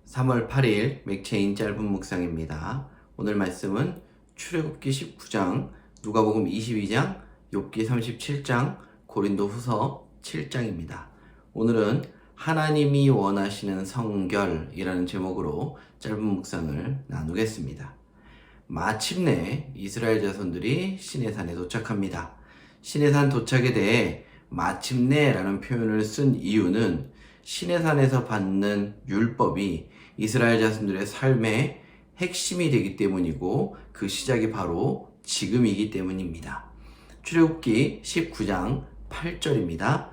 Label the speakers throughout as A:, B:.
A: 3월 8일 맥체인 짧은 묵상입니다. 오늘 말씀은 출애굽기 19장, 누가복음 22장, 욥기 37장, 고린도후서 7장입니다. 오늘은 하나님이 원하시는 성결이라는 제목으로 짧은 묵상을 나누겠습니다. 마침내 이스라엘 자손들이 시내산에 도착합니다. 시내산 도착에 대해 마침내라는 표현을 쓴 이유는 시내산에서 받는 율법이 이스라엘 자손들의 삶의 핵심이 되기 때문이고 그 시작이 바로 지금이기 때문입니다. 출애굽기 19장 8절입니다.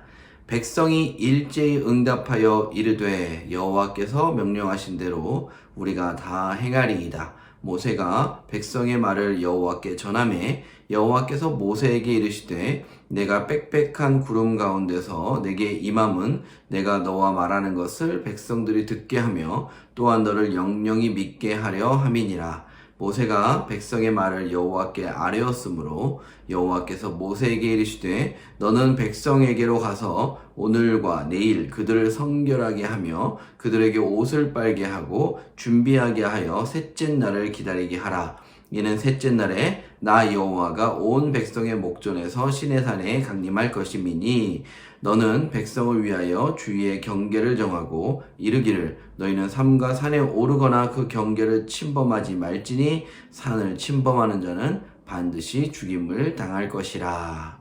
A: 백성이 일제히 응답하여 이르되 여호와께서 명령하신 대로 우리가 다 행하리이다. 모세가 백성의 말을 여호와께 전하매 여호와께서 모세에게 이르시되 내가 빽빽한 구름 가운데서 내게 임함은 내가 너와 말하는 것을 백성들이 듣게 하며 또한 너를 영영히 믿게 하려 함이니라. 모세가 백성의 말을 여호와께 아뢰었으므로 여호와께서 모세에게 이르시되 너는 백성에게로 가서 오늘과 내일 그들을 성결하게 하며 그들에게 옷을 빨게 하고 준비하게 하여 셋째 날을 기다리게 하라. 이는 셋째 날에 나 여호와가 온 백성의 목전에서 시내산에 강림할 것임이니 너는 백성을 위하여 주위의 경계를 정하고 이르기를 너희는 삼가 산에 오르거나 그 경계를 침범하지 말지니 산을 침범하는 자는 반드시 죽임을 당할 것이라.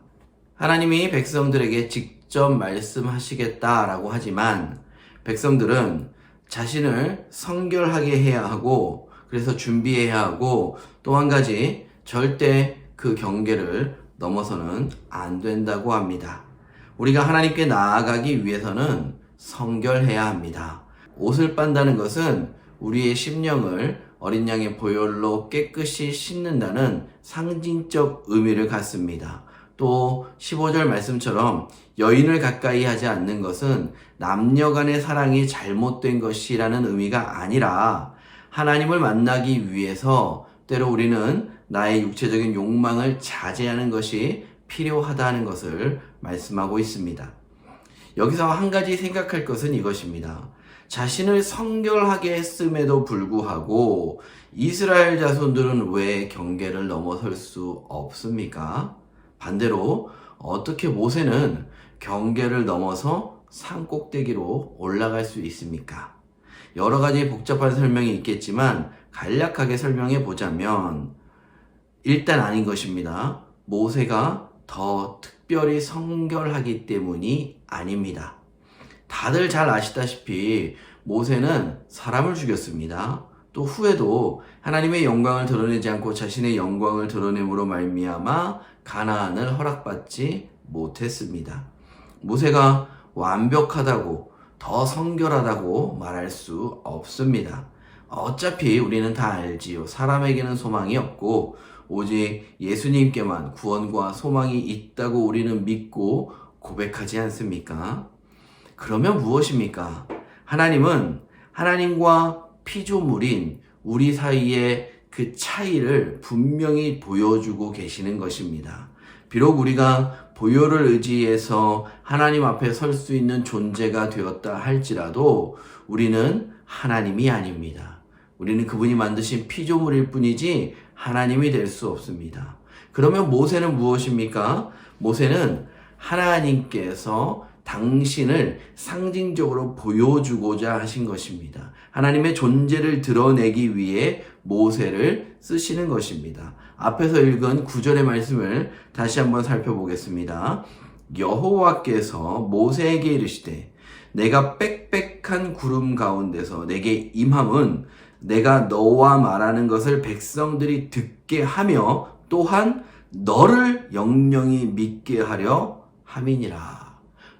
A: 하나님이 백성들에게 직접 말씀하시겠다라고 하지만 백성들은 자신을 성결하게 해야 하고 그래서 준비해야 하고 또 한 가지 절대 그 경계를 넘어서는 안 된다고 합니다. 우리가 하나님께 나아가기 위해서는 성결해야 합니다. 옷을 빤다는 것은 우리의 심령을 어린 양의 보혈로 깨끗이 씻는다는 상징적 의미를 갖습니다. 또 15절 말씀처럼 여인을 가까이 하지 않는 것은 남녀 간의 사랑이 잘못된 것이라는 의미가 아니라 하나님을 만나기 위해서 때로 우리는 나의 육체적인 욕망을 자제하는 것이 필요하다는 것을 말씀하고 있습니다. 여기서 한 가지 생각할 것은 이것입니다. 자신을 성결하게 했음에도 불구하고 이스라엘 자손들은 왜 경계를 넘어설 수 없습니까? 반대로 어떻게 모세는 경계를 넘어서 산 꼭대기로 올라갈 수 있습니까? 여러 가지 복잡한 설명이 있겠지만 간략하게 설명해 보자면 일단 아닌 것입니다. 모세가 더 특별히 성결하기 때문이 아닙니다. 다들 잘 아시다시피 모세는 사람을 죽였습니다. 또 후에도 하나님의 영광을 드러내지 않고 자신의 영광을 드러냄으로 말미암아 가나안을 허락받지 못했습니다. 모세가 완벽하다고 더 성결하다고 말할 수 없습니다. 어차피 우리는 다 알지요. 사람에게는 소망이 없고 오직 예수님께만 구원과 소망이 있다고 우리는 믿고 고백하지 않습니까? 그러면 무엇입니까? 하나님은 하나님과 피조물인 우리 사이의 그 차이를 분명히 보여주고 계시는 것입니다. 비록 우리가 보혈을 의지해서 하나님 앞에 설 수 있는 존재가 되었다 할지라도 우리는 하나님이 아닙니다. 우리는 그분이 만드신 피조물일 뿐이지 하나님이 될 수 없습니다. 그러면 모세는 무엇입니까? 모세는 하나님께서 당신을 상징적으로 보여주고자 하신 것입니다. 하나님의 존재를 드러내기 위해 모세를 쓰시는 것입니다. 앞에서 읽은 9절의 말씀을 다시 한번 살펴보겠습니다. 여호와께서 모세에게 이르시되 내가 빽빽한 구름 가운데서 내게 임함은 내가 너와 말하는 것을 백성들이 듣게 하며 또한 너를 영영히 믿게 하려 함이니라.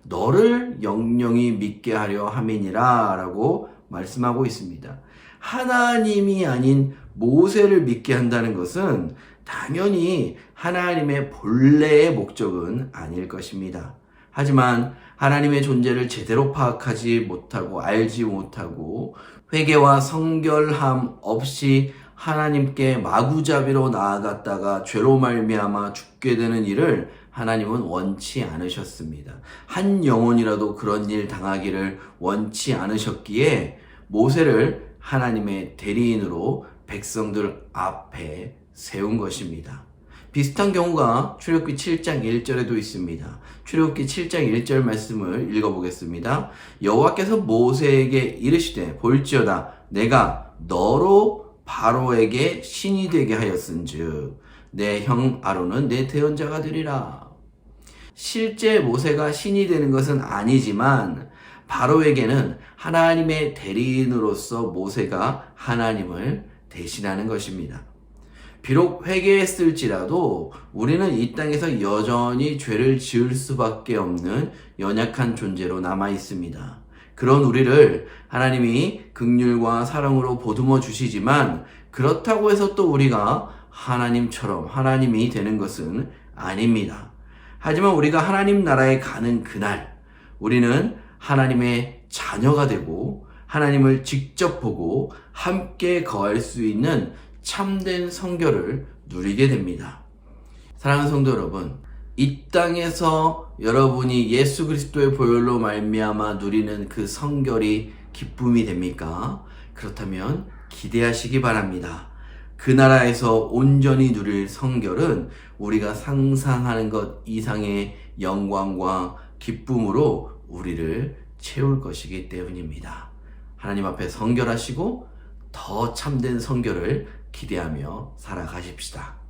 A: 너를 영영히 믿게 하려 함이니라 라고 말씀하고 있습니다. 하나님이 아닌 모세를 믿게 한다는 것은 당연히 하나님의 본래의 목적은 아닐 것입니다. 하지만 하나님의 존재를 제대로 파악하지 못하고 알지 못하고 회개와 성결함 없이 하나님께 마구잡이로 나아갔다가 죄로 말미암아 죽게 되는 일을 하나님은 원치 않으셨습니다. 한 영혼이라도 그런 일 당하기를 원치 않으셨기에 모세를 하나님의 대리인으로 백성들 앞에 세운 것입니다. 비슷한 경우가 출애굽기 7장 1절에도 있습니다. 출애굽기 7장 1절 말씀을 읽어보겠습니다. 여호와께서 모세에게 이르시되 볼지어다 내가 너로 바로에게 신이 되게 하였은즉 내 형 아론은 내 대언자가 되리라. 실제 모세가 신이 되는 것은 아니지만 바로에게는 하나님의 대리인으로서 모세가 하나님을 대신하는 것입니다. 비록 회개했을지라도 우리는 이 땅에서 여전히 죄를 지을 수밖에 없는 연약한 존재로 남아 있습니다. 그런 우리를 하나님이 긍휼과 사랑으로 보듬어 주시지만 그렇다고 해서 또 우리가 하나님처럼 하나님이 되는 것은 아닙니다. 하지만 우리가 하나님 나라에 가는 그날 우리는 하나님의 자녀가 되고 하나님을 직접 보고 함께 거할 수 있는 참된 성결을 누리게 됩니다. 사랑하는 성도 여러분, 이 땅에서 여러분이 예수 그리스도의 보혈로 말미암아 누리는 그 성결이 기쁨이 됩니까? 그렇다면 기대하시기 바랍니다. 그 나라에서 온전히 누릴 성결은 우리가 상상하는 것 이상의 영광과 기쁨으로 우리를 채울 것이기 때문입니다. 하나님 앞에 성결하시고 더 참된 성결을 기대하며 살아가십시다.